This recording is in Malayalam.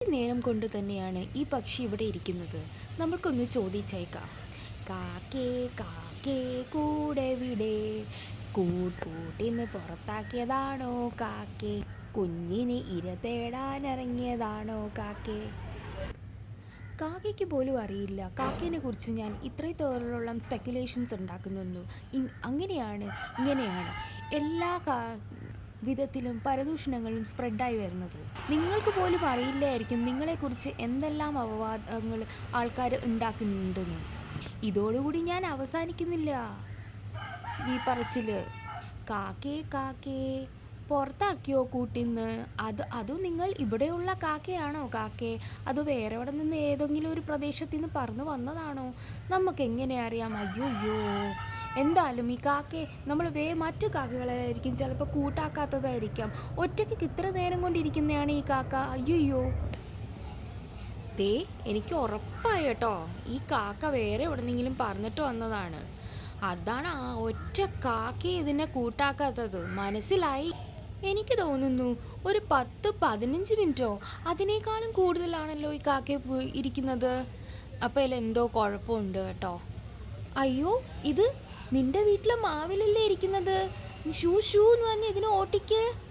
നേരം കൊണ്ട് തന്നെയാണ് ഈ പക്ഷി ഇവിടെ ഇരിക്കുന്നത്. നമുക്കൊന്ന് ചോദിച്ചേക്കാം. കാക്കേ കാക്കേ കൂടെവിടെ, കൂട്ടിന്ന് പുറത്താക്കിയതാണോ കാക്കേ, കുഞ്ഞിന് ഇര തേടാനിറങ്ങിയതാണോ കാക്കേ? കാക്കയ്ക്ക് പോലും അറിയില്ല കാക്കേനെ കുറിച്ച് ഞാൻ ഇത്രത്തോളം സ്പെക്കുലേഷൻസ് ഉണ്ടാക്കുന്നുണ്ട്. അങ്ങനെയാണ് ഇങ്ങനെയാണ് എല്ലാ വിധത്തിലും പരദൂഷണങ്ങളും സ്പ്രെഡായി വരുന്നത്. നിങ്ങൾക്ക് പോലും അറിയില്ലായിരിക്കും നിങ്ങളെക്കുറിച്ച് എന്തെല്ലാം അപവാദങ്ങൾ ആൾക്കാർ ഉണ്ടാക്കുന്നുണ്ടെന്ന്. ഇതോടുകൂടി ഞാൻ അവസാനിക്കുന്നില്ല ഈ പറച്ചിൽ. കാക്കേ കാക്കേ പുറത്താക്കിയോ കൂട്ടിന്ന്? അതും നിങ്ങൾ ഇവിടെയുള്ള കാക്കയാണോ കാക്കേ, അതോ വേറെ എവിടെ നിന്ന് ഏതെങ്കിലും ഒരു പ്രദേശത്ത് നിന്ന് പറന്നു വന്നതാണോ? നമുക്ക് എങ്ങനെ അറിയാം? അയ്യോ. എന്തായാലും ഈ കാക്കയെ നമ്മൾ മറ്റു കാക്കകളായിരിക്കും ചിലപ്പോൾ കൂട്ടാക്കാത്തതായിരിക്കാം. ഒറ്റയ്ക്ക് ഇത്ര നേരം കൊണ്ടിരിക്കുന്നതാണ് ഈ കാക്ക. അയ്യോ. എനിക്ക് ഉറപ്പായി കേട്ടോ, ഈ കാക്ക വേറെ എവിടെന്നെങ്കിലും പറഞ്ഞിട്ട് വന്നതാണ്. അതാണ് ആ ഒറ്റ കാക്കയെ ഇതിനെ കൂട്ടാക്കാത്തത്. മനസ്സിലായി? എനിക്ക് തോന്നുന്നു ഒരു 10-15 മിനിറ്റോ അതിനേക്കാളും കൂടുതലാണല്ലോ ഈ കാക്ക ഇരിക്കുന്നത്. അപ്പോൾ ഇതിലെന്തോ കുഴപ്പമുണ്ട് കേട്ടോ. അയ്യോ, ഇത് നിന്റെ വീട്ടിലെ മാവിലല്ലേ ഇരിക്കുന്നത്? ഷൂ എന്ന് പറഞ്ഞ് ഇതിനെ ഓട്ടിക്ക്.